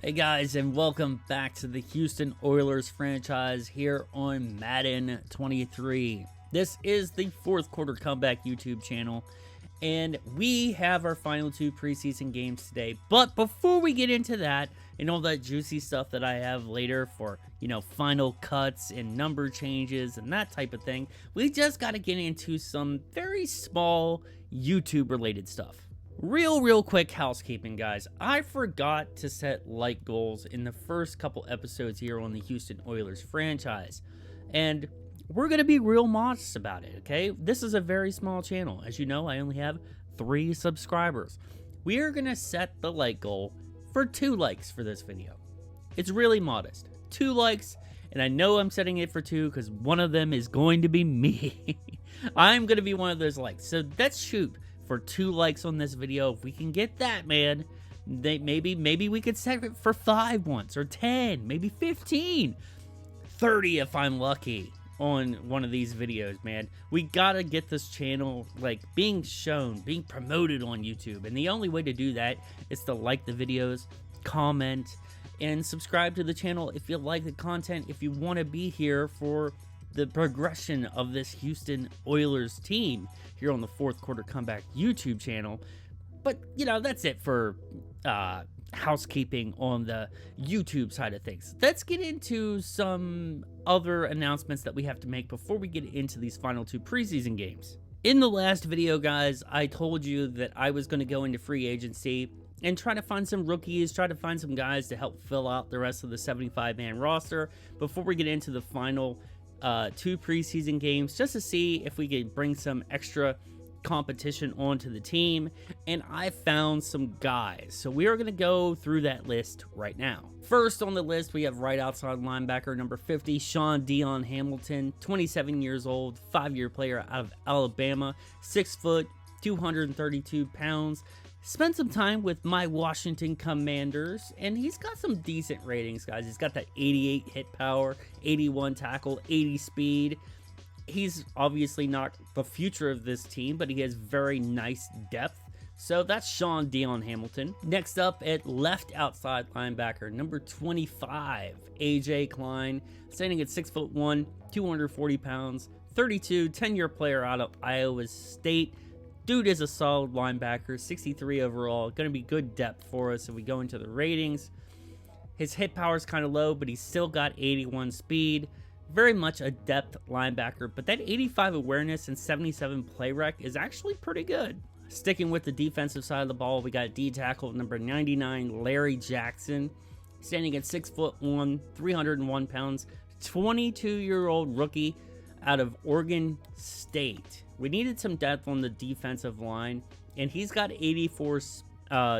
Hey guys, and welcome back to the Houston Oilers franchise here on Madden 23. This is the fourth quarter comeback YouTube channel, and we have our final two preseason games today. But before we get into that and all that juicy stuff that I have later for, final cuts and number changes and that type of thing, we just got to get into some very small YouTube related stuff. Real quick housekeeping, guys. I forgot to set like goals in the first couple episodes here on the Houston Oilers franchise, and we're going to be real modest about it, okay? This is a very small channel. As you know, I only have 3 subscribers. We are going to set the like goal for 2 likes for this video. It's really modest. 2 likes, and I know I'm setting it for 2 because one of them is going to be me. I'm going to be one of those likes. So let's shoot for 2 likes on this video. If we can get that, man, maybe we could set it for 5 once, or 10, maybe 15, 30 if I'm lucky on one of these videos, man. We gotta get this channel being shown, being promoted on YouTube, and the only way to do that is to like the videos, comment, and subscribe to the channel if you like the content, if you want to be here for the progression of this Houston Oilers team here on the fourth quarter comeback YouTube channel. But, that's it for housekeeping on the YouTube side of things. Let's get into some other announcements that we have to make before we get into these final 2 preseason games. In the last video, guys, I told you that I was going to go into free agency and try to find some rookies, try to find some guys to help fill out the rest of the 75-man roster before we get into the final 2 preseason games, just to see if we could bring some extra competition onto the team. And I found some guys, so we are going to go through that list right now. First on the list, we have right outside linebacker number 50, Sean Dion Hamilton, 27 years old, 5-year player out of Alabama, 6 foot, 232 pounds. Spent some time with my Washington Commanders, and he's got some decent ratings, guys. He's got that 88 hit power, 81 tackle, 80 speed. He's obviously not the future of this team, but he has very nice depth. So that's Sean Dion Hamilton. Next up at left outside linebacker, number 25, AJ Klein, standing at 6'1", 240 pounds, 32, 10-year player out of Iowa State. Dude is a solid linebacker, 63 overall. Going to be good depth for us if we go into the ratings. His hit power is kind of low, but he's still got 81 speed. Very much a depth linebacker, but that 85 awareness and 77 play rec is actually pretty good. Sticking with the defensive side of the ball, we got D-tackle number 99, Larry Jackson, standing at 6'1", 301 pounds, 22-year-old rookie out of Oregon State. We needed some depth on the defensive line, and he's got 84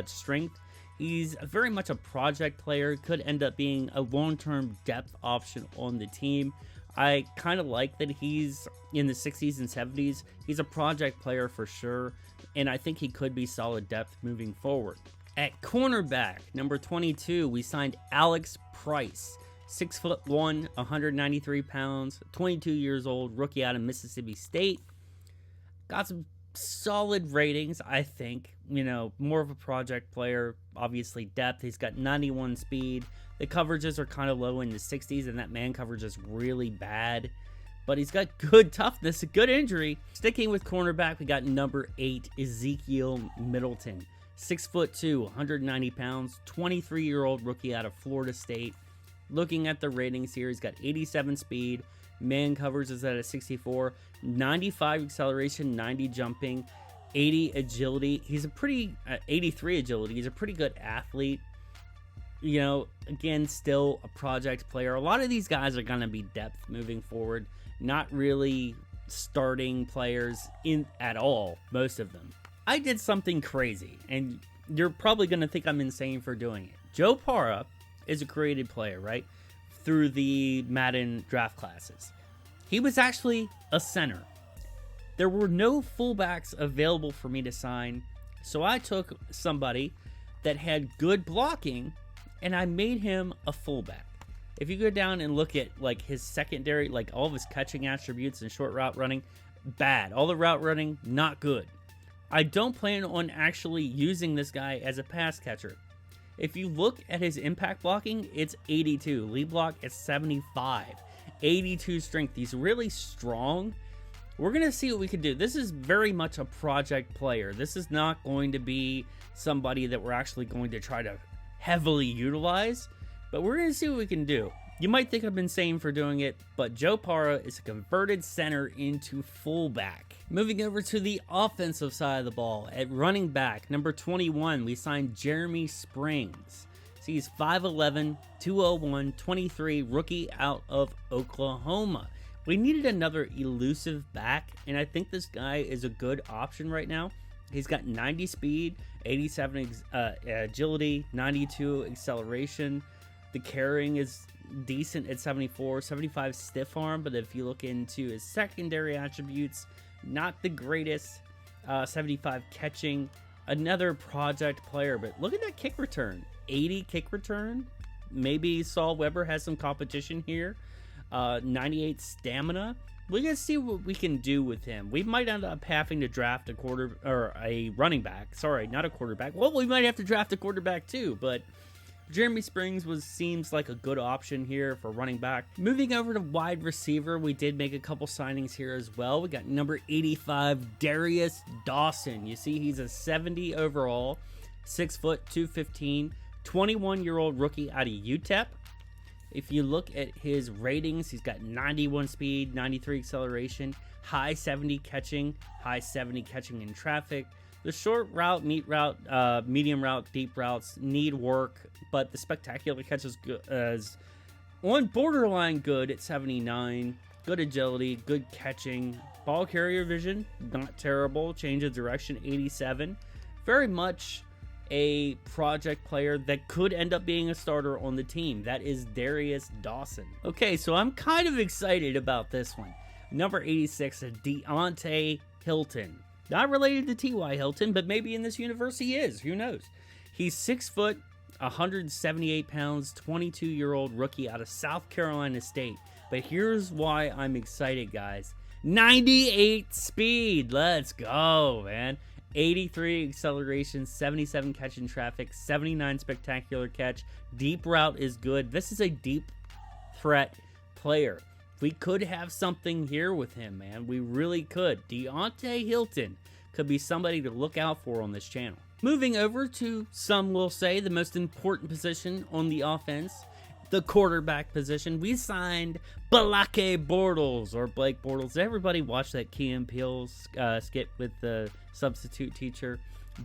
strength. He's very much a project player, could end up being a long-term depth option on the team. I kind of like that he's in the 60s and 70s. He's a project player for sure, and I think he could be solid depth moving forward. At cornerback, number 22, we signed Alex Price. 6'1", 193 pounds, 22 years old, rookie out of Mississippi State. Got some solid ratings, I think. More of a project player, obviously depth. He's got 91 speed. The coverages are kind of low in the 60s, and that man coverage is really bad. But he's got good toughness, a good injury. Sticking with cornerback, we got number 8, Ezekiel Middleton. 6'2", 190 pounds, 23-year-old rookie out of Florida State. Looking at the ratings here, he's got 87 speed, man covers is at a 64, 95 acceleration, 90 jumping, 80 agility. He's a pretty 83 agility. He's a pretty good athlete. Again, still a project player. A lot of these guys are going to be depth moving forward, not really starting players at all, most of them. I did something crazy, and you're probably going to think I'm insane for doing it. Joe Para is a created player, right? Through the Madden draft classes. He was actually a center. There were no fullbacks available for me to sign, so I took somebody that had good blocking and I made him a fullback. If you go down and look at his secondary, all of his catching attributes and short route running, bad. All the route running, not good. I don't plan on actually using this guy as a pass catcher. If you look at his impact blocking, it's 82. Lead block is 75. 82 strength. He's really strong. We're going to see what we can do. This is very much a project player. This is not going to be somebody that we're actually going to try to heavily utilize, but we're going to see what we can do. You might think I'm insane for doing it, but Joe Para is a converted center into fullback. Moving over to the offensive side of the ball, at running back, number 21, we signed Jeremy Springs. So he's 5'11", 201, 23, rookie out of Oklahoma. We needed another elusive back, and I think this guy is a good option right now. He's got 90 speed, 87 agility, 92 acceleration. The carrying is decent at 74, 75 stiff arm, but if you look into his secondary attributes, not the greatest. 75 catching, another project player, but look at that kick return, 80 kick return. Maybe Saul Weber has some competition here. 98 stamina. We're gonna see what we can do with him. We might end up having to draft a running back. Sorry, not a quarterback. Well, we might have to draft a quarterback too, but Jeremy Springs seems like a good option here for running back. Moving over to wide receiver, we did make a couple signings here as well. We got number 85, Darius Dawson. You see, he's a 70 overall, 6 foot, 215, 21-year-old rookie out of UTEP. If you look at his ratings, he's got 91 speed, 93 acceleration, high 70 catching, high 70 catching in traffic. The short route, medium route, deep routes need work, but the spectacular catch is on borderline good at 79. Good agility, good catching. Ball carrier vision, not terrible. Change of direction, 87. Very much a project player that could end up being a starter on the team. That is Darius Dawson. Okay, so I'm kind of excited about this one. Number 86, Deontay Hilton. Not related to T.Y. Hilton, but maybe in this universe he is. Who knows? He's 6 foot, 178 pounds, 22-year-old rookie out of South Carolina State. But here's why I'm excited, guys. 98 speed. Let's go, man. 83 acceleration, 77 catch in traffic, 79 spectacular catch. Deep route is good. This is a deep threat player. We could have something here with him, man. We really could. Deontay Hilton could be somebody to look out for on this channel. Moving over to, some will say, the most important position on the offense, the quarterback position. We signed Blake Bortles, or Blake Bortles. Everybody watch that Key and Peele skit with the substitute teacher,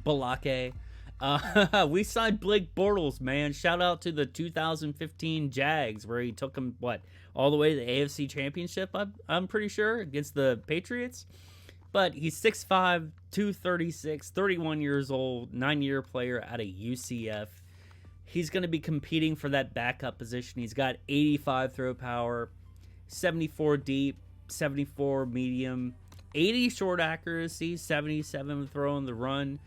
Blake. We signed Blake Bortles, man. Shout out to the 2015 Jags, where he took them, all the way to the AFC Championship, I'm pretty sure, against the Patriots. But he's 6'5", 236, 31 years old, 9-year player out of UCF. He's going to be competing for that backup position. He's got 85 throw power, 74 deep, 74 medium, 80 short accuracy, 77 throw on the run,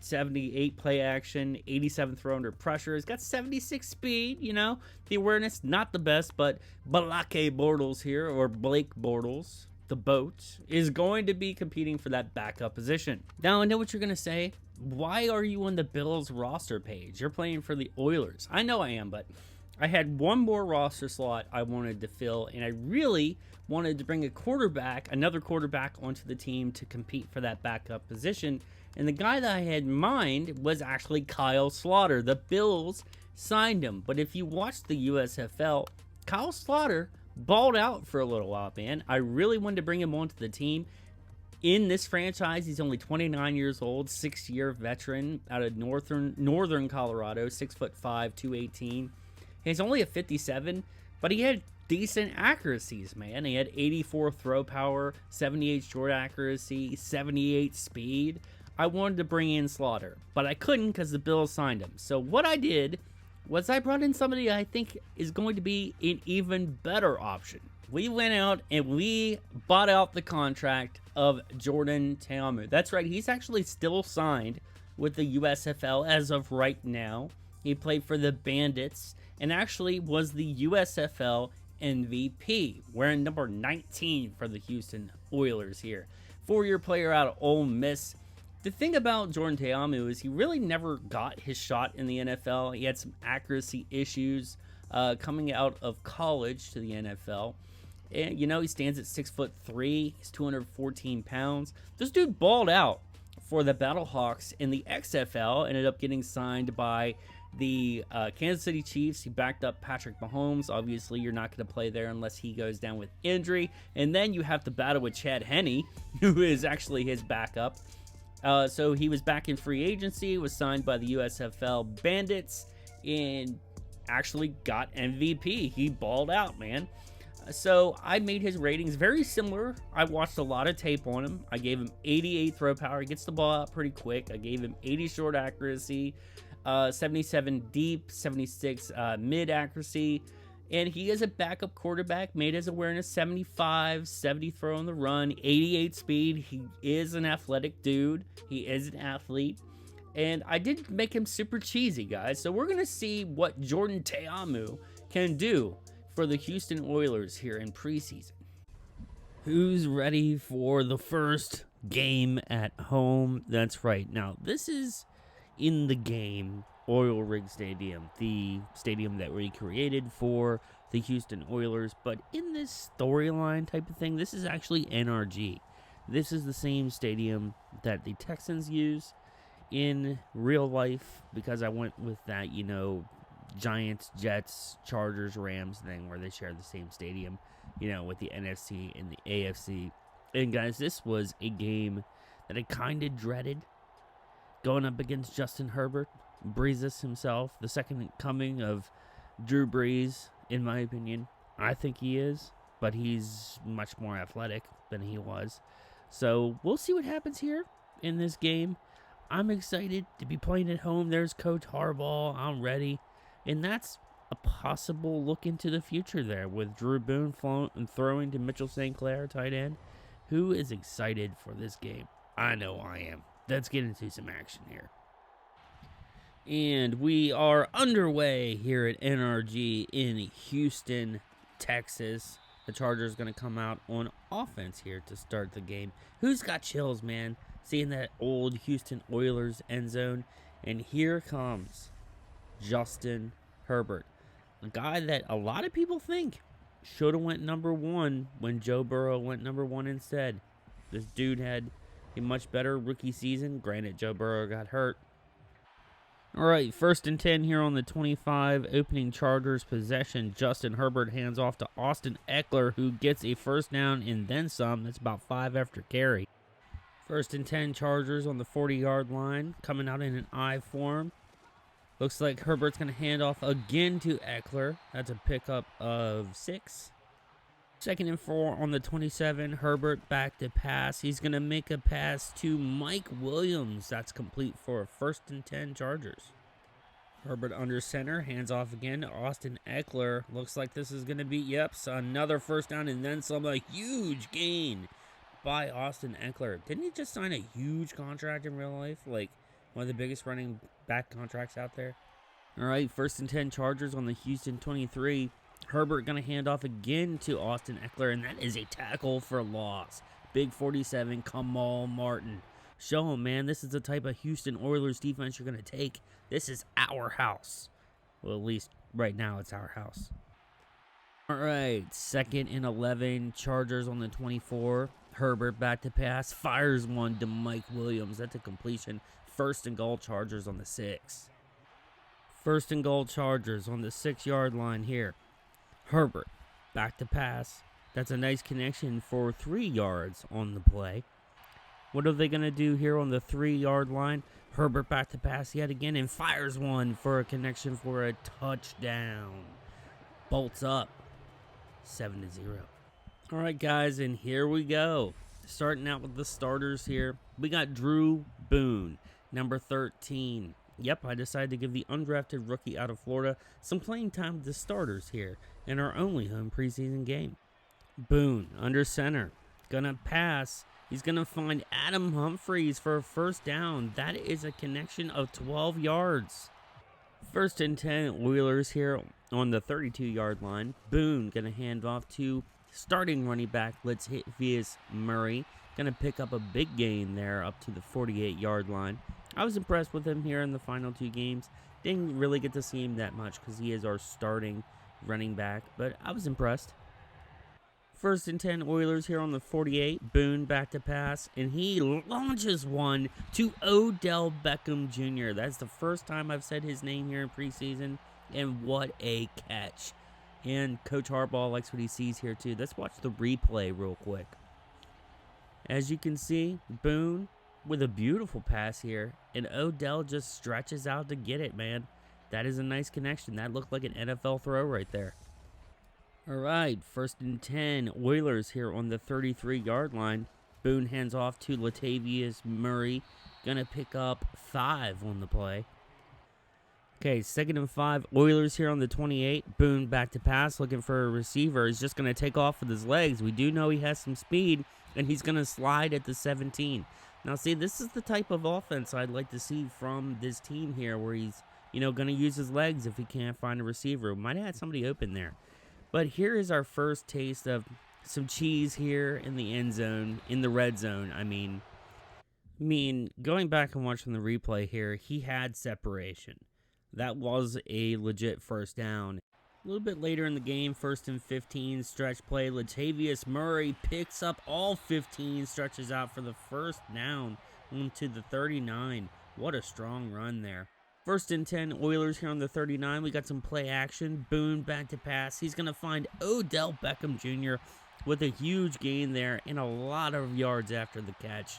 78 play action, 87 throw under pressure. He's got 76 speed, the awareness, not the best, but Blake Bortles here, or Blake Bortles, the boat, is going to be competing for that backup position. Now, I know what you're going to say. Why are you on the Bills roster page? You're playing for the Oilers. I know I am, but I had one more roster slot I wanted to fill, and I really wanted to bring another quarterback onto the team to compete for that backup position. And the guy that I had in mind was actually Kyle Slaughter. The Bills signed him. But if you watch the USFL, Kyle Slaughter balled out for a little while, man. I really wanted to bring him onto the team. In this franchise, he's only 29 years old, 6-year veteran out of northern Colorado, 6'5", 218. He's only a 57, but he had decent accuracies, man. He had 84 throw power, 78 short accuracy, 78 speed. I wanted to bring in Slaughter, but I couldn't because the Bills signed him. So what I did was I brought in somebody I think is going to be an even better option. We went out and we bought out the contract of Jordan Ta'amu. That's right, he's actually still signed with the USFL as of right now. He played for the Bandits and actually was the USFL MVP, wearing number 19 for the Houston Oilers here. 4-year player out of Ole Miss. The thing about Jordan Ta'amu is he really never got his shot in the NFL. He had some accuracy issues coming out of college to the NFL. And, he stands at 6'3". He's 214 pounds. This dude balled out for the Battlehawks in the XFL. Ended up getting signed by the Kansas City Chiefs. He backed up Patrick Mahomes. Obviously, you're not going to play there unless he goes down with injury. And then you have to battle with Chad Henne, who is actually his backup. So he was back in free agency, was signed by the USFL Bandits, and actually got MVP. He balled out, man. So I made his ratings very similar. I watched a lot of tape on him. I gave him 88 throw power. He gets the ball out pretty quick. I gave him 80 short accuracy, 77 deep, 76 mid accuracy. And he is a backup quarterback, made his awareness 75, 70 throw on the run, 88 speed. He is an athletic dude. He is an athlete. And I did make him super cheesy, guys. So we're going to see what Jordan Ta'amu can do for the Houston Oilers here in preseason. Who's ready for the first game at home? That's right. Now, this is in the game Oil Rig Stadium, the stadium that we created for the Houston Oilers. But in this storyline type of thing, this is actually NRG. This is the same stadium that the Texans use in real life, because I went with that, Giants, Jets, Chargers, Rams thing where they share the same stadium, with the NFC and the AFC. And guys, this was a game that I kind of dreaded, going up against Justin Herbert. Breezes himself, the second coming of Drew Brees, in my opinion. I think he is, but he's much more athletic than he was. So we'll see what happens here in this game. I'm excited to be playing at home. There's Coach Harbaugh. I'm ready. And that's a possible look into the future there with Drew Boone throwing to Mitchell St. Clair, tight end. Who is excited for this game? I know I am. Let's get into some action here. And we are underway here at NRG in Houston, Texas. The Chargers going to come out on offense here to start the game. Who's got chills, man? Seeing that old Houston Oilers end zone. And here comes Justin Herbert, a guy that a lot of people think should have went number one when Joe Burrow went number one instead. This dude had a much better rookie season. Granted, Joe Burrow got hurt. All right, 1st and 10 here on the 25, opening Chargers possession. Justin Herbert hands off to Austin Eckler, who gets a first down and then some. That's about 5 after carry. 1st and 10, Chargers on the 40-yard line, coming out in an I form. Looks like Herbert's going to hand off again to Eckler. That's a pickup of 6. 2nd and 4 on the 27, Herbert back to pass. He's going to make a pass to Mike Williams. That's complete for a 1st and 10 Chargers. Herbert under center, hands off again to Austin Eckler. Looks like this is going to be, another first down and then some. A huge gain by Austin Eckler. Didn't he just sign a huge contract in real life? Like one of the biggest running back contracts out there? All right, 1st and 10 Chargers on the Houston 23. Herbert going to hand off again to Austin Eckler, and that is a tackle for loss. Big 47, Kamal Martin. Show him, man. This is the type of Houston Oilers defense you're going to take. This is our house. Well, at least right now it's our house. All right, 2nd and 11, Chargers on the 24. Herbert back to pass, fires one to Mike Williams. That's a completion. 1st and goal, Chargers on the 6. 1st and goal, Chargers on the 6-yard line here. Herbert back to pass. That's a nice connection for 3 yards on the play. What are they going to do here on the 3-yard line? Herbert back to pass yet again and fires one for a connection for a touchdown. Bolts up 7-0. All right, guys, and here we go. Starting out with the starters here. We got Drew Boone, number 13. Yep, I decided to give the undrafted rookie out of Florida some playing time with the starters here in our only home preseason game. Boone, under center, gonna pass. He's gonna find Adam Humphries for a first down. That is a connection of 12 yards. 1st and 10, Oilers here on the 32-yard line. Boone gonna hand off to starting running back Latavius Murray. Going to pick up a big gain there up to the 48-yard line. I was impressed with him here in the final 2 games. Didn't really get to see him that much because he is our starting running back, but I was impressed. 1st and 10 Oilers here on the 48. Boone back to pass, and he launches one to Odell Beckham Jr. That's the first time I've said his name here in preseason, and what a catch. And Coach Harbaugh likes what he sees here too. Let's watch the replay real quick. As you can see, Boone with a beautiful pass here, and Odell just stretches out to get it, man. That is a nice connection. That looked like an NFL throw right there. All right, 1st and 10, Oilers here on the 33-yard line. Boone hands off to Latavius Murray. Gonna pick up 5 on the play. Okay, 2nd and 5, Oilers here on the 28. Boone back to pass, looking for a receiver. He's just gonna take off with his legs. We do know he has some speed, and he's gonna slide at the 17. Now, see, this is the type of offense I'd like to see from this team here, where he's, gonna use his legs if he can't find a receiver. Might have had somebody open there. But here is our first taste of some cheese here in the end zone, in the red zone. I mean, going back and watching the replay here, he had separation. That was a legit first down. A little bit later in the game, 1st and 15, stretch play. Latavius Murray picks up all 15, stretches out for the first down onto the 39. What a strong run there. 1st and 10, Oilers here on the 39. We got some play action. Boone back to pass. He's going to find Odell Beckham Jr. with a huge gain there and a lot of yards after the catch.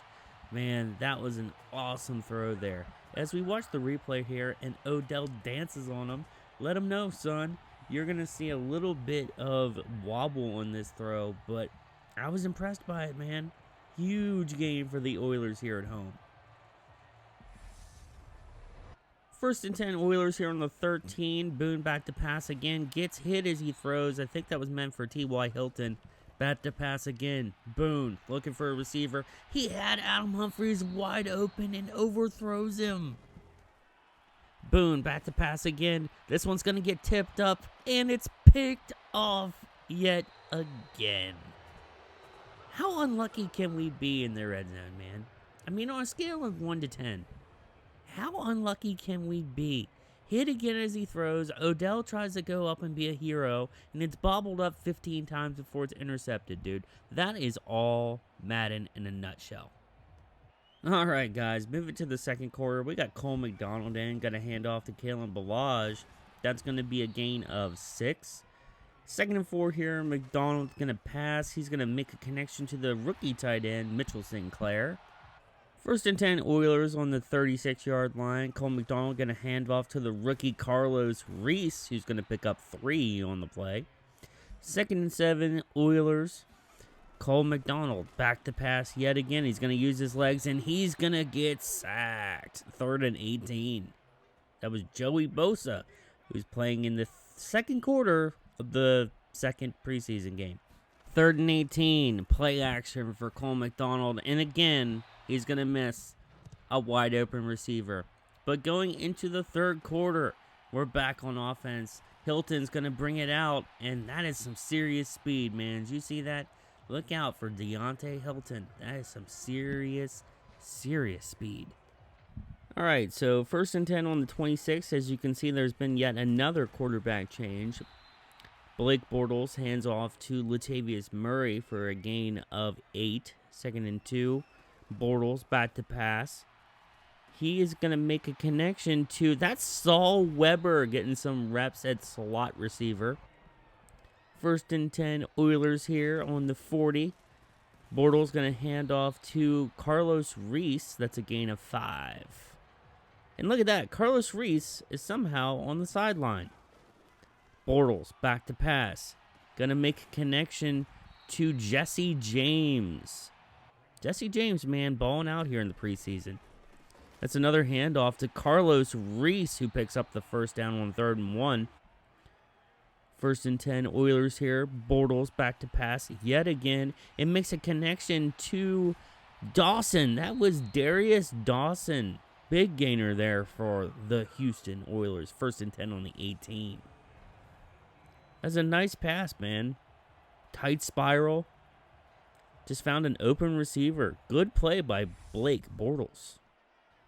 Man, that was an awesome throw there. As we watch the replay here and Odell dances on him, let him know, son, you're going to see a little bit of wobble on this throw, but I was impressed by it, man. Huge gain for the Oilers here at home. 1st and 10, Oilers here on the 13. Boone back to pass again. Gets hit as he throws. I think that was meant for T.Y. Hilton. Back to pass again. Boone looking for a receiver. He had Adam Humphries wide open and overthrows him. Boone back to pass again. This one's going to get tipped up, and it's picked off yet again. How unlucky can we be in the red zone, man? I mean, on a scale of 1 to 10. How unlucky can we be? Hit again as he throws. Odell tries to go up and be a hero, and it's bobbled up 15 times before it's intercepted, dude. That is all Madden in a nutshell. All right, guys, moving to the 2nd quarter. We got Cole McDonald in. Got a handoff to Kalen Ballage. That's going to be a gain of 6. 2nd and 4 here. McDonald's going to pass. He's going to make a connection to the rookie tight end, Mitchell Sinclair. 1st and 10, Oilers on the 36-yard line. Cole McDonald going to hand off to the rookie Carlos Reese, who's going to pick up 3 on the play. 2nd and 7, Oilers. Cole McDonald back to pass yet again. He's going to use his legs, and he's going to get sacked. 3rd and 18. That was Joey Bosa, who's playing in the 2nd quarter of the 2nd preseason game. 3rd and 18, play action for Cole McDonald, and again, he's going to miss a wide open receiver. But going into the 3rd quarter, we're back on offense. Hilton's going to bring it out, and that is some serious speed, man. Did you see that? Look out for Deontay Hilton. That is some serious speed. All right, so 1st and 10 on the 26. As you can see, there's been yet another quarterback change. Blake Bortles hands off to Latavius Murray for a gain of 8. 2nd and 2. Bortles back to pass. He is going to make a connection to, that's Saul Weber getting some reps at slot receiver. 1st and 10, Oilers here on the 40. Bortles going to hand off to Carlos Reese. That's a gain of 5. And look at that. Carlos Reese is somehow on the sideline. Bortles back to pass. Going to make a connection to Jesse James. Jesse James, man, balling out here in the preseason. That's another handoff to Carlos Reese, who picks up the first down on 3rd and 1. 1st and 10, Oilers here. Bortles back to pass yet again. It makes a connection to Dawson. That was Darius Dawson. Big gainer there for the Houston Oilers. 1st and 10 on the 18. That's a nice pass, man. Tight spiral. Just found an open receiver. Good play by Blake Bortles.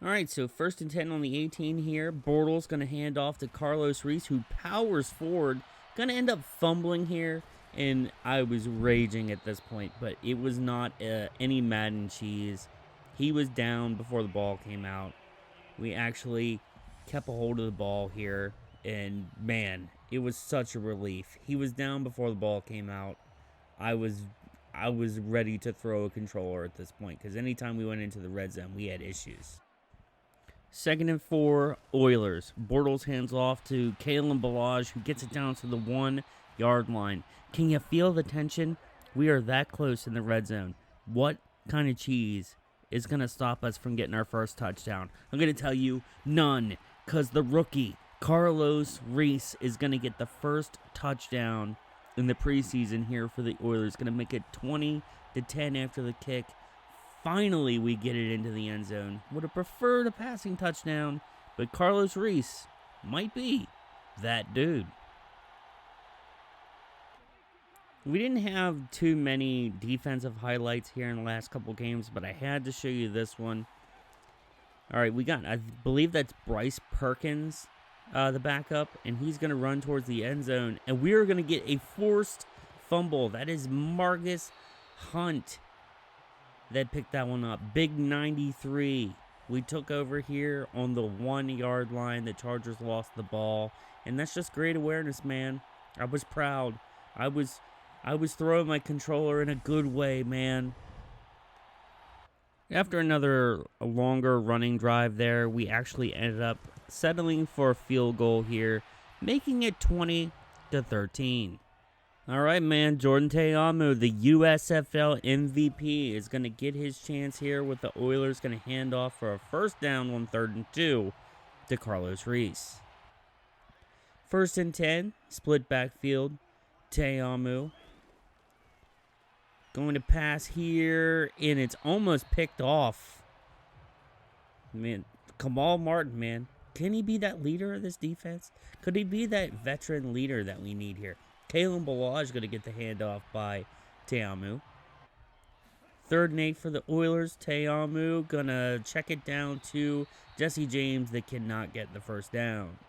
All right, so 1st and 10 on the 18 here. Bortles going to hand off to Carlos Reese, who powers forward. Going to end up fumbling here, and I was raging at this point, but it was not any Madden cheese. He was down before the ball came out. We actually kept a hold of the ball here, and man, it was such a relief. He was down before the ball came out. I was ready to throw a controller at this point, because anytime we went into the red zone, we had issues. 2nd and 4, Oilers. Bortles hands off to Kalen Ballage, who gets it down to the 1-yard line. Can you feel the tension? We are that close in the red zone. What kind of cheese is going to stop us from getting our first touchdown? I'm going to tell you, none, because the rookie, Carlos Reese, is going to get the first touchdown in the preseason here for the Oilers. Going to make it 20-10 after the kick. Finally, we get it into the end zone. Would have preferred a passing touchdown, but Carlos Reese might be that dude. We didn't have too many defensive highlights here in the last couple games, but I had to show you this one. All right, we got, I believe that's Bryce Perkins, the backup, and he's going to run towards the end zone, and we are going to get a forced fumble. That is Marcus Hunt that picked that one up. Big 93. We took over here on the 1-yard line. The Chargers lost the ball, and that's just great awareness, man. I was proud. I was throwing my controller in a good way, man. After another longer running drive there, we actually ended up settling for a field goal here, making it 20-13. All right, man. Jordan Ta'amu, the USFL MVP, is going to get his chance here with the Oilers. Going to hand off for a first down on 3rd and 2 to Carlos Reese. 1st and 10, split backfield. Ta'amu going to pass here, and it's almost picked off. Man, Kamal Martin, man. Can he be that leader of this defense? Could he be that veteran leader that we need here? Kalen Ballage going to get the handoff by Ta'amu. 3rd and 8 for the Oilers. Ta'amu going to check it down to Jesse James that cannot get the first down.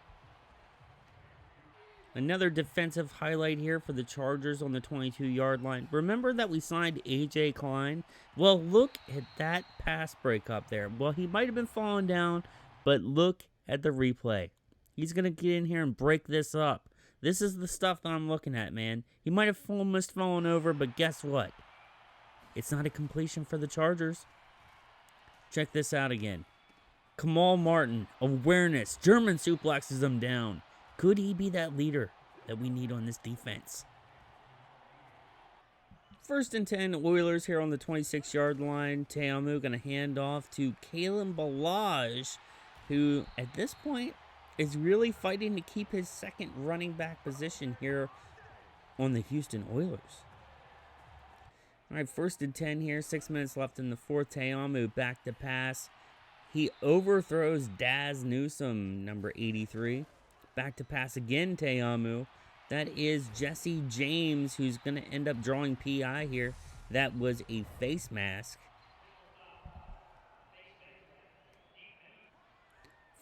Another defensive highlight here for the Chargers on the 22-yard line. Remember that we signed A.J. Klein? Well, look at that pass break up there. Well, he might have been falling down, but look at the replay. He's going to get in here and break this up. This is the stuff that I'm looking at, man. He might have almost fallen over, but guess what? It's not a completion for the Chargers. Check this out again. Kamal Martin, awareness. German suplexes him down. Could he be that leader that we need on this defense? 1st and 10, Oilers here on the 26-yard line. Ta'amu going to hand off to Kalen Ballage, who at this point is really fighting to keep his second running back position here on the Houston Oilers. All right, 1st and 10 here, 6 minutes left in the 4th. Ta'amu back to pass. He overthrows Daz Newsome, number 83. Back to pass again, Ta'amu. That is Jesse James, who's going to end up drawing PI here. That was a face mask.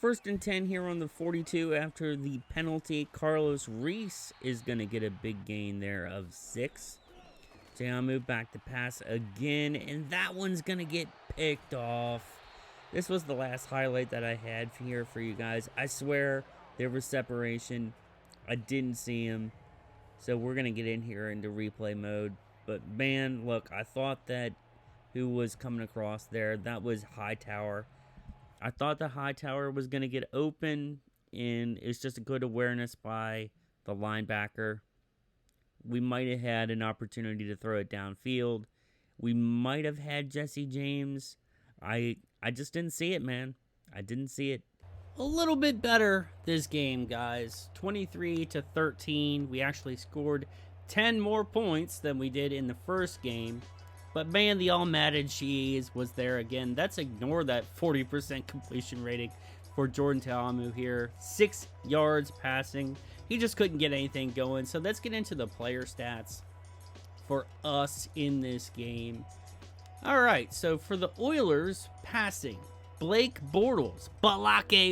1st and 10 here on the 42 after the penalty. Carlos Reese is going to get a big gain there of 6. Ta'amu back to pass again, and that one's going to get picked off. This was the last highlight that I had here for you guys. I swear there was separation. I didn't see him. So we're going to get in here into replay mode. But man, look, I thought that who was coming across there, that was Hightower. I thought the Hightower was going to get open, and it's just a good awareness by the linebacker. We might have had an opportunity to throw it downfield. We might have had Jesse James. I just didn't see it, man. I didn't see it. A little bit better this game, guys. 23-13. We actually scored 10 more points than we did in the first game. But man, the all-Madden cheese was there again. Let's ignore that 40% completion rating for Jordan Ta'amu here. 6 yards passing. He just couldn't get anything going. So let's get into the player stats for us in this game. All right, so for the Oilers, passing, Blake Balake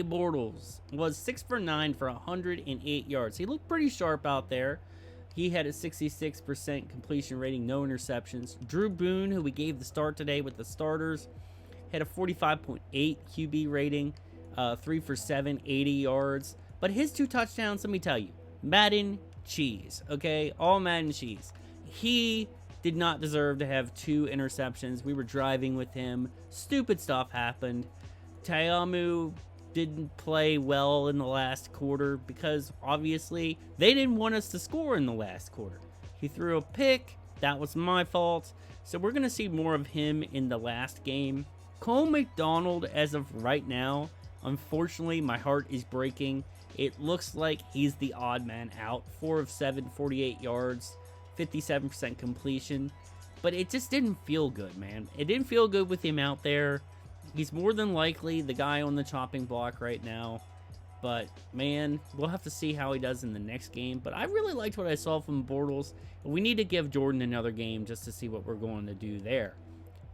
Bortles, was 6 for 9 for 108 yards. He looked pretty sharp out there. He had a 66% completion rating, no interceptions. Drew Boone, who we gave the start today with the starters, had a 45.8 QB rating, 3 for 7, 80 yards. But his 2 touchdowns, let me tell you, Madden cheese, okay? All Madden cheese. He did not deserve to have 2 interceptions. We were driving with him. Stupid stuff happened. Ta'amu didn't play well in the last quarter because obviously they didn't want us to score in the last quarter. He threw a pick. That was my fault. So we're going to see more of him in the last game. Cole McDonald, as of right now, unfortunately, my heart is breaking. It looks like he's the odd man out. 4 of 7, 48 yards, 57% completion. But it just didn't feel good, man. It didn't feel good with him out there. He's more than likely the guy on the chopping block right now. But, man, we'll have to see how he does in the next game. But I really liked what I saw from Bortles. We need to give Jordan another game just to see what we're going to do there.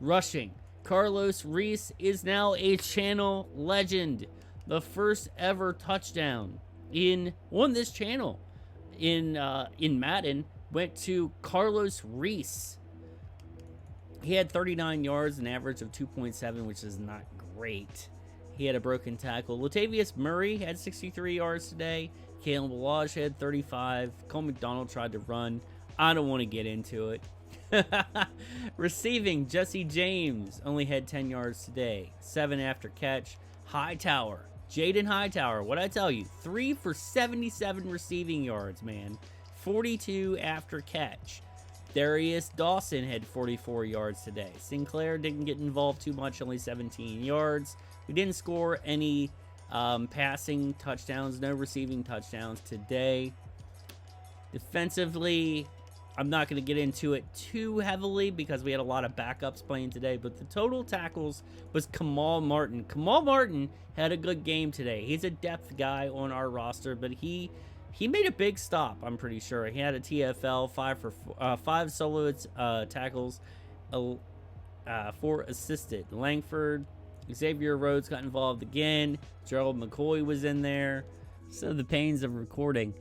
Rushing. Carlos Reese is now a channel legend. The first ever touchdown on this channel in Madden went to Carlos Reese. He had 39 yards, an average of 2.7, which is not great. He had a broken tackle. Latavius Murray had 63 yards today. Kalen Ballage had 35. Cole McDonald tried to run. I don't want to get into it. Receiving, Jesse James only had 10 yards today. 7 after catch. Hightower, Jaden Hightower, what'd I tell you? 3 for 77 receiving yards, man. 42 after catch. Darius Dawson had 44 yards today. Sinclair didn't get involved too much, only 17 yards. We didn't score any passing touchdowns, no receiving touchdowns today. Defensively, I'm not going to get into it too heavily because we had a lot of backups playing today, but the total tackles was Kamal Martin. Kamal Martin had a good game today. He's a depth guy on our roster, but he made a big stop, I'm pretty sure. He had a TFL, 5 solo tackles, 4 assisted. Langford, Xavier Rhodes got involved again. Gerald McCoy was in there. So the pains of recording.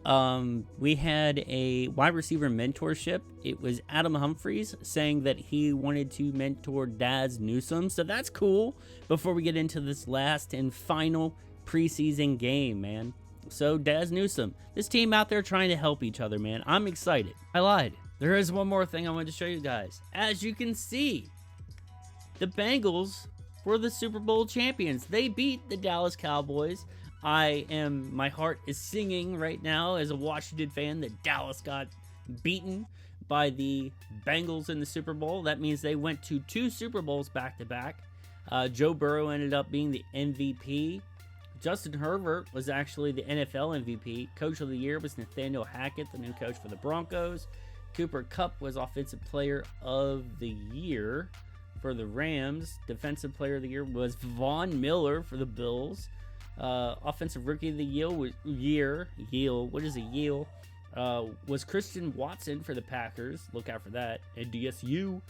We had a wide receiver mentorship. It was Adam Humphries saying that he wanted to mentor Daz Newsome. So that's cool before we get into this last and final preseason game, man. So Daz Newsome, this team out there trying to help each other, man. I'm excited. I lied. There is one more thing I wanted to show you guys. As you can see, the Bengals were the Super Bowl champions. They beat the Dallas Cowboys. My heart is singing right now as a Washington fan that Dallas got beaten by the Bengals in the Super Bowl. That means they went to 2 Super Bowls back to back. Joe Burrow ended up being the MVP. Justin Herbert was actually the NFL MVP. Coach of the Year was Nathaniel Hackett, the new coach for the Broncos. Cooper Kupp was Offensive Player of the Year for the Rams. Defensive Player of the Year was Von Miller for the Bills. Offensive Rookie of the Year, what is a Yale? Was Christian Watson for the Packers. Look out for that. And DSU.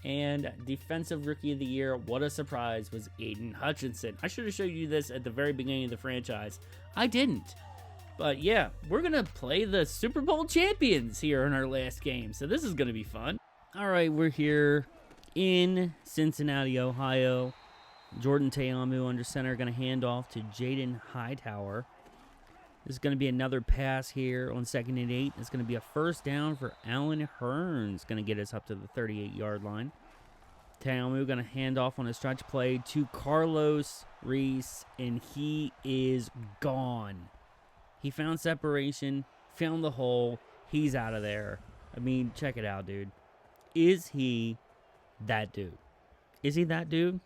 And Defensive Rookie of the Year, what a surprise, was Aiden Hutchinson. I should have showed you this at the very beginning of the franchise. I didn't. But yeah, we're going to play the Super Bowl champions here in our last game. So this is going to be fun. All right, we're here in Cincinnati, Ohio. Jordan Ta'amu under center, going to hand off to Jaden Hightower. This is going to be another pass here on 2nd and 8. It's going to be a first down for Allen Hurns. Going to get us up to the 38-yard line. Ta'amu going to hand off on a stretch play to Carlos Reese, and he is gone. He found separation, found the hole. He's out of there. I mean, check it out, dude. Is he that dude? Is he that dude?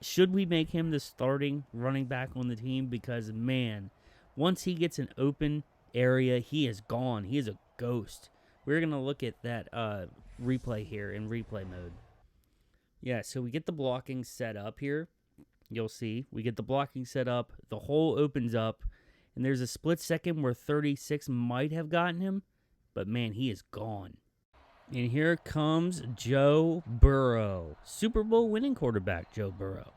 Should we make him the starting running back on the team? Because, man, once he gets an open area, he is gone. He is a ghost. We're going to look at that replay here in replay mode. Yeah, so we get the blocking set up here. You'll see. We get the blocking set up. The hole opens up. And there's a split second where 36 might have gotten him. But, man, he is gone. And here comes Joe Burrow. Super Bowl winning quarterback, Joe Burrow.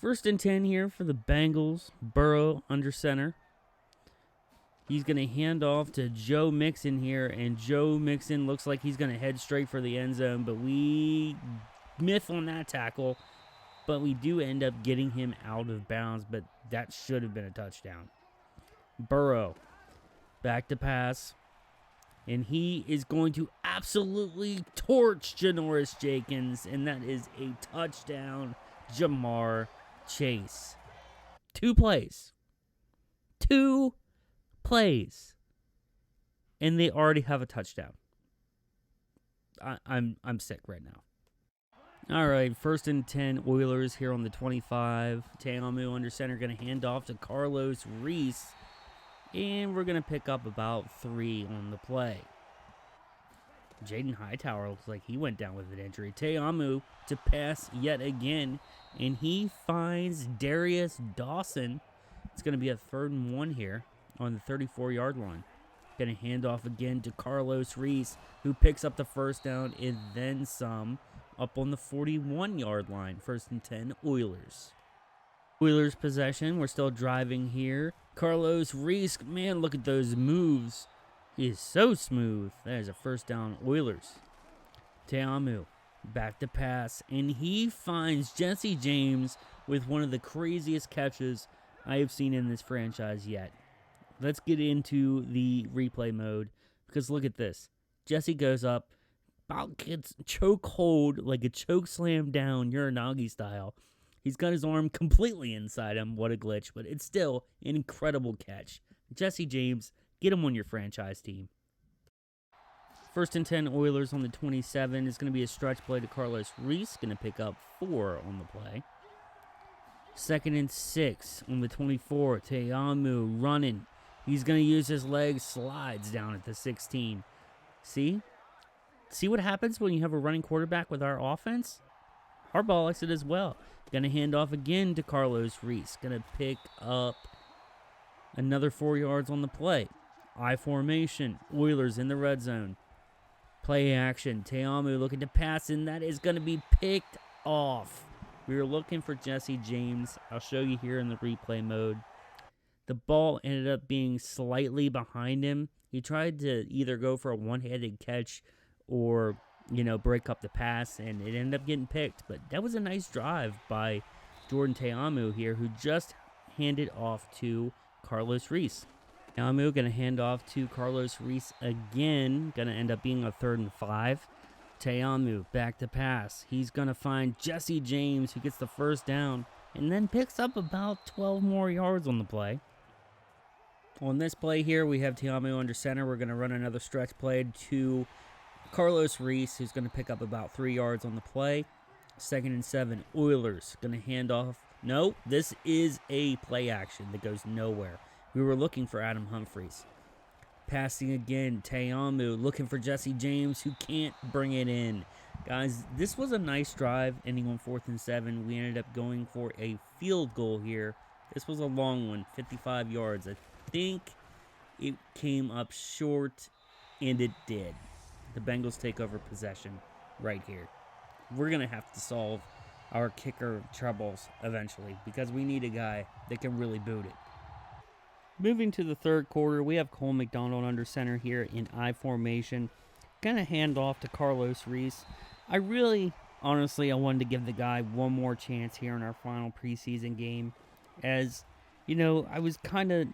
1st and 10 here for the Bengals. Burrow under center. He's going to hand off to Joe Mixon here, and Joe Mixon looks like he's going to head straight for the end zone, but we miss on that tackle, but we do end up getting him out of bounds, but that should have been a touchdown. Burrow, back to pass, and he is going to absolutely torch Janoris Jenkins, and that is a touchdown, Jamar Chase. 2 plays. 2 plays, and they already have a touchdown. I'm sick right now. All right, 1st and 10 Oilers here on the 25. Teamu under center, going to hand off to Carlos Reese, and we're going to pick up about 3 on the play. Jaden Hightower looks like he went down with an injury. Teamu to pass yet again, and he finds Darius Dawson. It's going to be a 3rd and 1 here on the 34-yard line. Going to hand off again to Carlos Reese, who picks up the 1st down and then some up on the 41-yard line. 1st and 10, Oilers. Oilers possession. We're still driving here. Carlos Reese, man, look at those moves. He is so smooth. That is a 1st down, Oilers. Teamu, back to pass, and he finds Jesse James with one of the craziest catches I have seen in this franchise yet. Let's get into the replay mode, because look at this. Jesse goes up, about gets choke hold, like a choke slam down, Uranagi style. He's got his arm completely inside him. What a glitch, but it's still an incredible catch. Jesse James, get him on your franchise team. 1st and 10 Oilers on the 27 is going to be a stretch play to Carlos Reese. Going to pick up 4 on the play. 2nd and 6 on the 24. Teamu running. He's going to use his legs, slides down at the 16. See? See what happens when you have a running quarterback with our offense? Harbaugh likes it as well. Going to hand off again to Carlos Reese. Going to pick up another 4 yards on the play. I formation. Oilers in the red zone. Play action. Teamu looking to pass, and that is going to be picked off. We were looking for Jesse James. I'll show you here in the replay mode. The ball ended up being slightly behind him. He tried to either go for a one-handed catch or, break up the pass, and it ended up getting picked. But that was a nice drive by Jordan Teamu here, who just handed off to Carlos Reese. Teamu going to hand off to Carlos Reese again. Going to end up being a 3rd and 5. Teamu back to pass. He's going to find Jesse James, who gets the 1st down, and then picks up about 12 more yards on the play. On this play here, we have Teamu under center. We're going to run another stretch play to Carlos Reese, who's going to pick up about 3 yards on the play. 2nd and 7, Oilers going to hand off. No, this is a play action that goes nowhere. We were looking for Adam Humphries. Passing again, Teamu looking for Jesse James, who can't bring it in. Guys, this was a nice drive, ending on 4th and 7. We ended up going for a field goal here. This was a long one, 55 yards. I think it came up short, and it did. The Bengals take over possession right here. We're going to have to solve our kicker troubles eventually, because we need a guy that can really boot it. Moving to the 3rd quarter, we have Cole McDonald under center here in I formation. Going to hand off to Carlos Reese. I wanted to give the guy one more chance here in our final preseason game. As, I was kind of,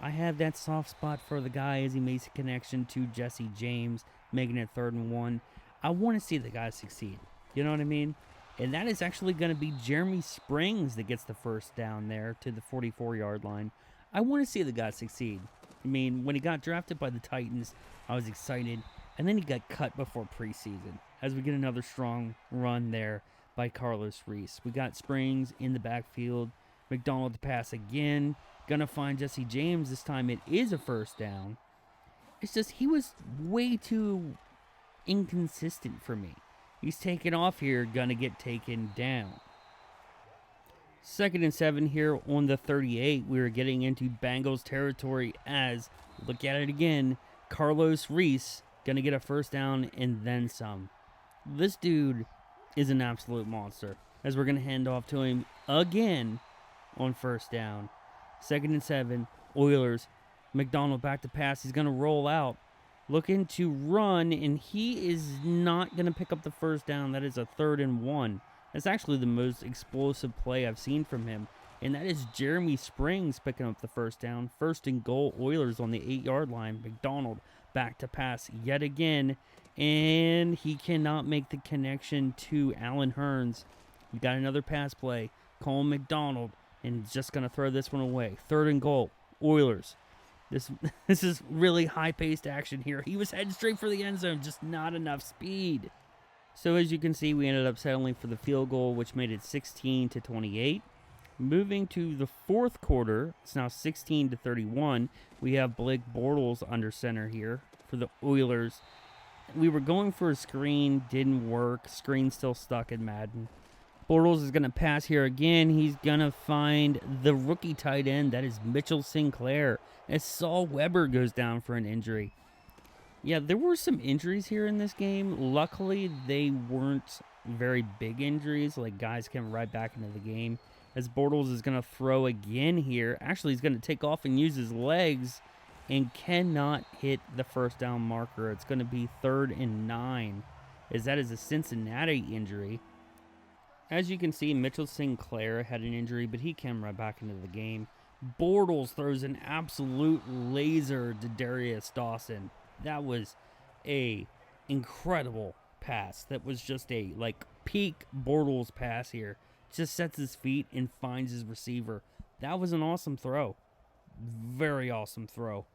I have that soft spot for the guy as he makes a connection to Jesse James, making it 3rd and 1. I want to see the guy succeed. You know what I mean? And that is actually going to be Jeremy Springs that gets the 1st down there to the 44-yard line. I want to see the guy succeed. I mean, when he got drafted by the Titans, I was excited. And then he got cut before preseason. As we get another strong run there by Carlos Reese. We got Springs in the backfield. McDonald to pass again. Gonna find Jesse James. This time it is a 1st down. It's just he was way too inconsistent for me. He's taken off here. Gonna get taken down. 2nd and 7 here on the 38. We are getting into Bengals territory as, look at it again, Carlos Reese Going to get a first down and then some. This dude is an absolute monster, as we're going to hand off to him again on first down. 2nd and 7, Oilers. McDonald back to pass. He's going to roll out, looking to run, and he is not going to pick up the first down. That is a 3rd and 1. That's actually the most explosive play I've seen from him, and that is Jeremy Springs picking up the first down. 1st and goal, Oilers on the 8-yard line. McDonald back to pass yet again, and he cannot make the connection to Allen Hurns. We got another pass play. Colin McDonald, and just going to throw this one away. 3rd and goal, Oilers. This is really high-paced action here. He was heading straight for the end zone, just not enough speed. So as you can see, we ended up settling for the field goal, which made it 16-28. Moving to the 4th quarter, it's now 16-31. We have Blake Bortles under center here for the Oilers. We were going for a screen, didn't work. Screen still stuck in Madden. Bortles is going to pass here again. He's going to find the rookie tight end. That is Mitchell Sinclair. As Saul Weber goes down for an injury. Yeah, there were some injuries here in this game. Luckily, they weren't very big injuries. Like, guys came right back into the game. As Bortles is going to throw again here. Actually, he's going to take off and use his legs and cannot hit the first down marker. It's going to be 3rd and 9, as that is a Cincinnati injury. As you can see, Mitchell Sinclair had an injury, but he came right back into the game. Bortles throws an absolute laser to Darius Dawson. That was a incredible pass. That was just a peak Bortles pass here. Just sets his feet and finds his receiver. That was an awesome throw. Very awesome throw.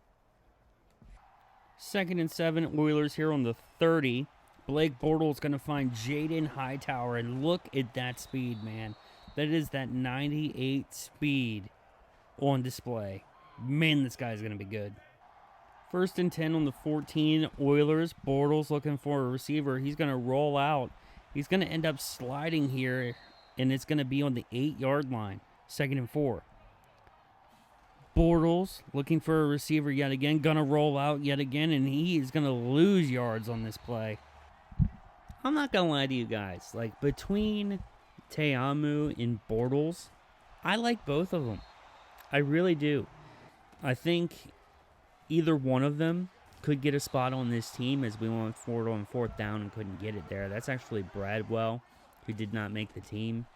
2nd and 7, Oilers here on the 30. Blake Bortles going to find Jaden Hightower, and look at that speed, man. That is that 98 speed on display. Man, this guy's going to be good. 1st and 10 on the 14, Oilers. Bortles looking for a receiver. He's going to roll out. He's going to end up sliding here, and it's going to be on the 8-yard line. 2nd and 4. Bortles looking for a receiver yet again. Going to roll out yet again, and he is going to lose yards on this play. I'm not going to lie to you guys. Like, between Te'amu and Bortles, I like both of them. I really do. I think either one of them could get a spot on this team, as we went forward on 4th down and couldn't get it there. That's actually Bradwell, who did not make the team.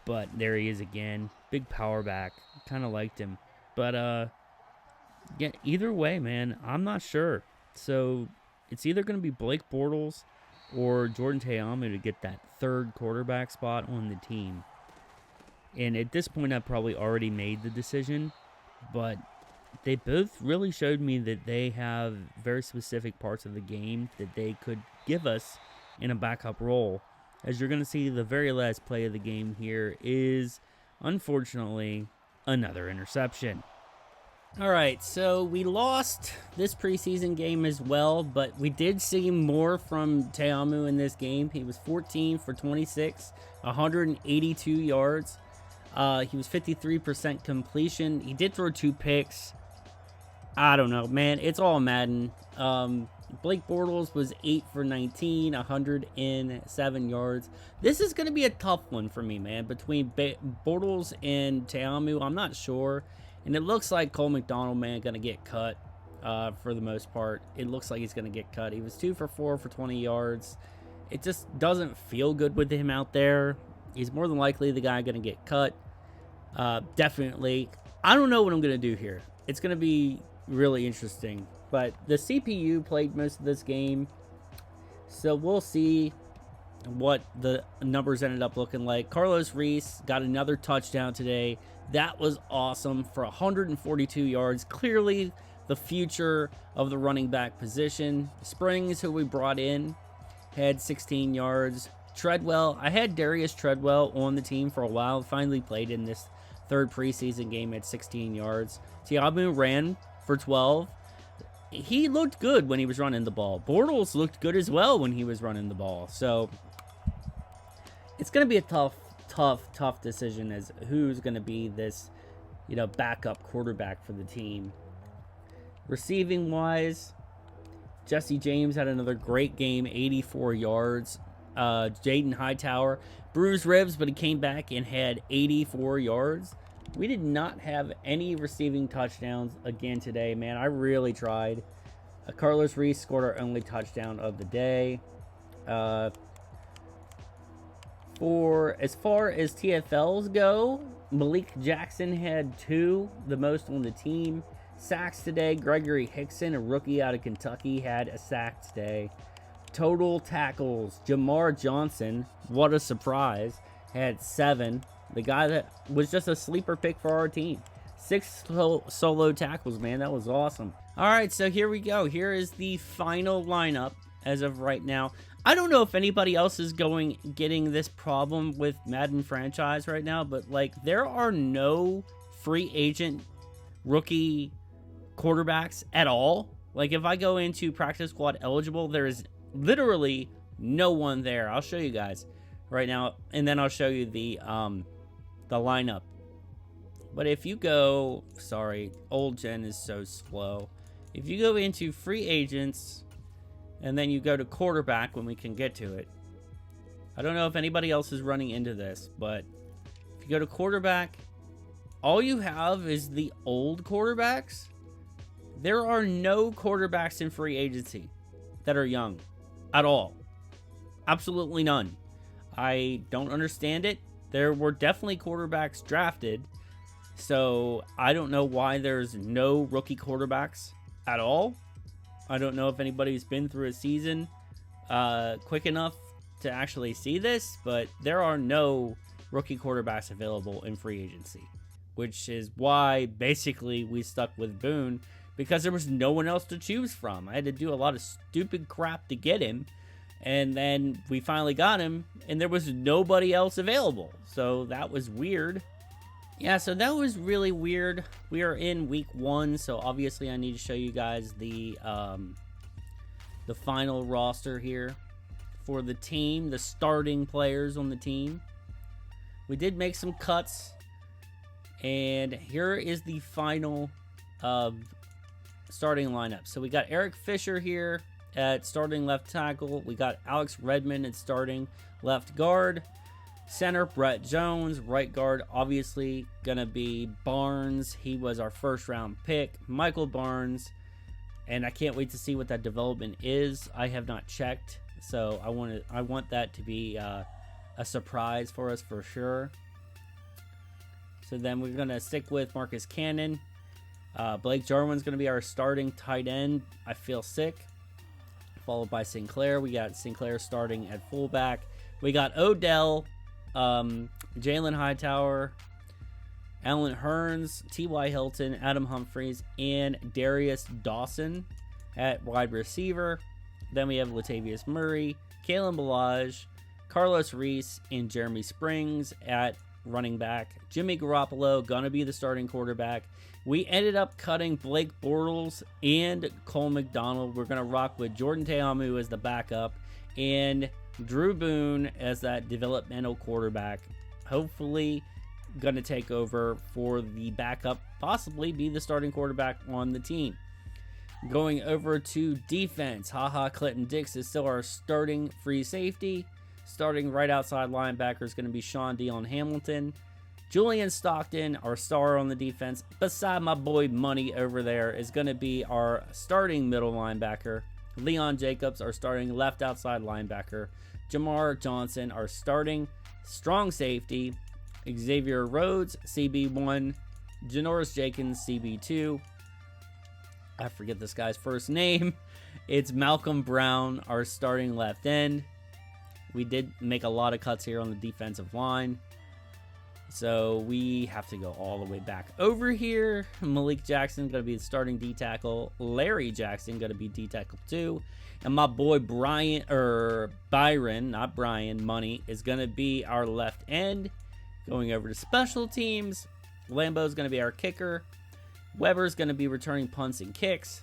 But there he is again. Big power back. Kind of liked him. But, yeah, either way, man, I'm not sure. So it's either going to be Blake Bortles or Jordan Te'amu to get that 3rd quarterback spot on the team. And at this point, I've probably already made the decision. But they both really showed me that they have very specific parts of the game that they could give us in a backup role. As you're going to see, the very last play of the game here is, unfortunately, another interception. All right, so we lost this preseason game as well, but we did see more from Te'amu in this game. He was 14 for 26, 182 yards. He was 53% completion. He did throw 2 picks. I don't know, man. It's all Madden. Blake Bortles was 8 for 19, 107 yards. This is going to be a tough one for me, man. Between Bortles and Te'amu, I'm not sure. And it looks like Cole McDonald, man, going to get cut for the most part. It looks like he's going to get cut. He was 2 for 4 for 20 yards. It just doesn't feel good with him out there. He's more than likely the guy going to get cut. Definitely. I don't know what I'm going to do here. It's going to be really interesting. But the CPU played most of this game, so we'll see what the numbers ended up looking like. Carlos Reese got another touchdown today. That was awesome for 142 yards. Clearly the future of the running back position. Springs, who we brought in, had 16 yards. Treadwell, I had Darius Treadwell on the team for a while. Finally played in this 3rd preseason game at 16 yards. Te'amu ran for 12. He looked good when he was running the ball. Bortles looked good as well when he was running the ball. So it's going to be a tough decision as who's going to be this, backup quarterback for the team. Receiving wise, Jesse James had another great game, 84 yards. Jaden Hightower, bruised ribs, but he came back and had 84 yards. We did not have any receiving touchdowns again today, man. I really tried. Carlos Reese scored our only touchdown of the day. For as far as TFLs go, Malik Jackson had 2, the most on the team. Sacks today, Gregory Hickson, a rookie out of Kentucky, had a sack today. Total tackles, Jamar Johnson, what a surprise, had 7. The guy that was just a sleeper pick for our team. 6 solo tackles, man. That was awesome. All right, so here we go. Here is the final lineup as of right now. I don't know if anybody else is getting this problem with Madden franchise right now, but like there are no free agent rookie quarterbacks at all. Like if I go into practice squad eligible, there is literally no one there. I'll show you guys right now, and then I'll show you the lineup. But if you go, sorry, old gen is so slow. If you go into free agents and then you go to quarterback when we can get to it. I don't know if anybody else is running into this, but if you go to quarterback, all you have is the old quarterbacks. There are no quarterbacks in free agency that are young at all. Absolutely none. I don't understand it. There were definitely quarterbacks drafted, so I don't know why there's no rookie quarterbacks at all. I don't know if anybody's been through a season quick enough to actually see this, but there are no rookie quarterbacks available in free agency, which is why basically we stuck with Boone, because there was no one else to choose from. I had to do a lot of stupid crap to get him, and then we finally got him, and there was nobody else available. So that was weird. Yeah, so that was really weird. We are in week 1, so obviously I need to show you guys the final roster here for the team, the starting players on the team. We did make some cuts, and here is the final starting lineup. So we got Eric Fisher here at starting left tackle. We got Alex Redmond at starting left guard. Center, Brett Jones. Right guard, obviously, going to be Barnes. He was our first round pick. Michael Barnes. And I can't wait to see what that development is. I have not checked. So I want that to be a surprise for us for sure. So then we're going to stick with Marcus Cannon. Blake Jarwin's going to be our starting tight end. I feel sick. Followed by Sinclair. We got Sinclair starting at fullback. We got Odell, Jalen Hightower, Alan Hearns, T.Y. Hilton, Adam Humphries, and Darius Dawson at wide receiver. Then we have Latavius Murray, Kalen Ballage, Carlos Reese, and Jeremy Springs at running back. Jimmy Garoppolo gonna be the starting quarterback. We ended up cutting Blake Bortles and Cole McDonald. We're gonna rock with Jordan Teamu as the backup and Drew Boone as that developmental quarterback. Hopefully gonna take over for the backup, possibly be the starting quarterback on the team. Going over to defense, Clinton Dix is still our starting free safety. Starting right outside linebacker is going to be Sean Dion Hamilton. Julian Stockton, our star on the defense, beside my boy Money over there, is going to be our starting middle linebacker. Leon Jacobs, our starting left outside linebacker. Jamar Johnson, our starting strong safety. Xavier Rhodes, CB1. Janoris Jenkins, CB2. I forget this guy's first name. It's Malcolm Brown, our starting left end. We did make a lot of cuts here on the defensive line, so we have to go all the way back over here. Malik Jackson going to be the starting D tackle. Larry Jackson going to be D tackle 2, and my boy Byron, not Brian, Money is going to be our left end. Going over to special teams, Lambeau's going to be our kicker. Weber's going to be returning punts and kicks,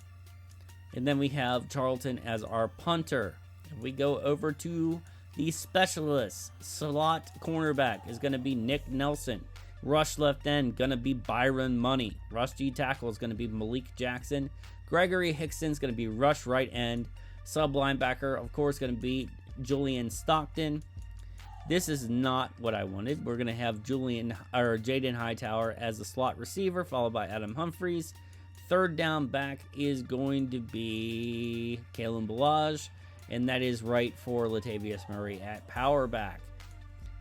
and then we have Charlton as our punter. If we go over to the specialist, slot cornerback is going to be Nick Nelson. Rush left end, going to be Byron Money. Rush D tackle is going to be Malik Jackson. Gregory Hickson's going to be rush right end. Sub linebacker, of course, going to be Julian Stockton. This is not what I wanted. We're going to have Jaden Hightower as the slot receiver, followed by Adam Humphries. Third down back is going to be Kalen Ballage, and that is right for Latavius Murray at power back.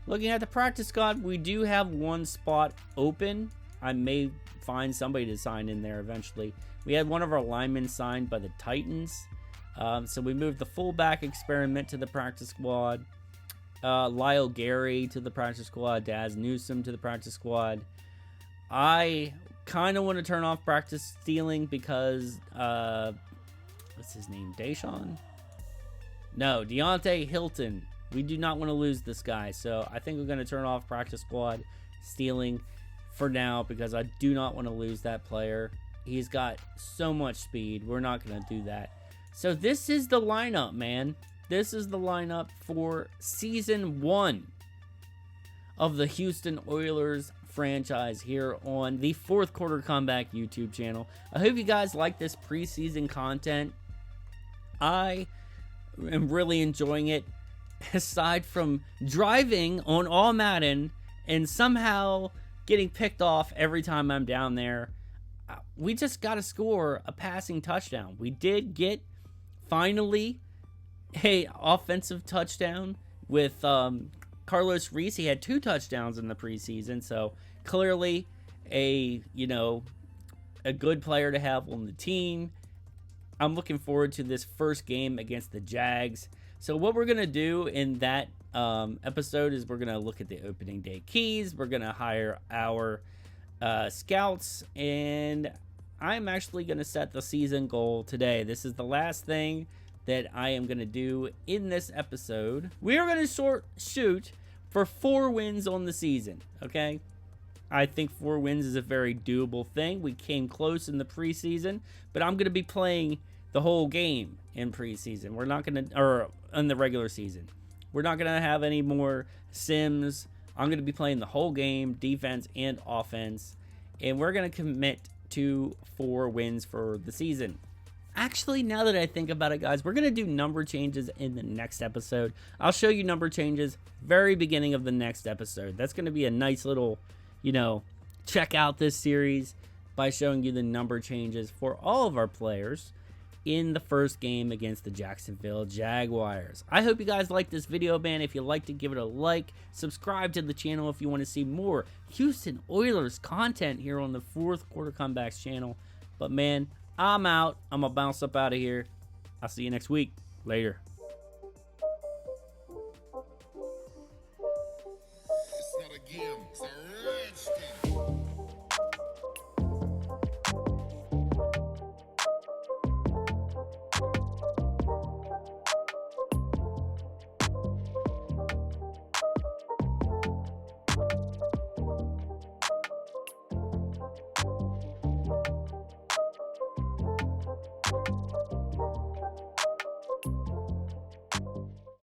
Looking at the practice squad, we do have one spot open. I may find somebody to sign in there eventually. We had one of our linemen signed by the Titans. So we moved the fullback experiment to the practice squad. Lyle Gary to the practice squad. Daz Newsome to the practice squad. I kind of want to turn off practice stealing because, what's his name? Deshaun? No, Deontay Hilton. We do not want to lose this guy. So I think we're going to turn off practice squad stealing for now because I do not want to lose that player. He's got so much speed. We're not going to do that. So this is the lineup, man. This is the lineup for Season 1 of the Houston Oilers franchise here on the Fourth Quarter Comeback YouTube channel. I hope you guys like this preseason content. I am really enjoying it. Aside from driving on all Madden and somehow getting picked off every time I'm down there, we just got to score a passing touchdown. We did get, finally, a offensive touchdown with Carlos Reese. He had 2 touchdowns in the preseason, so clearly a good player to have on the team. I'm looking forward to this first game against the Jags. So what we're going to do in that episode is we're going to look at the opening day keys. We're going to hire our scouts, and I'm actually going to set the season goal today. This is the last thing that I am going to do in this episode. We are going to shoot for 4 wins on the season, okay? I think 4 wins is a very doable thing. We came close in the preseason, but I'm going to be playing the whole game in preseason. We're not going to, or in the regular season. We're not going to have any more sims. I'm going to be playing the whole game, defense and offense, and we're going to commit to 4 wins for the season. Actually, now that I think about it, guys, we're going to do number changes in the next episode. I'll show you number changes very beginning of the next episode. That's going to be a nice little, check out this series by showing you the number changes for all of our players in the first game against the Jacksonville Jaguars. I hope you guys like this video, man. If you liked it, give it a like. Subscribe to the channel if you want to see more Houston Oilers content here on the Fourth Quarter Comebacks channel. But, man, I'm out. I'm going to bounce up out of here. I'll see you next week. Later.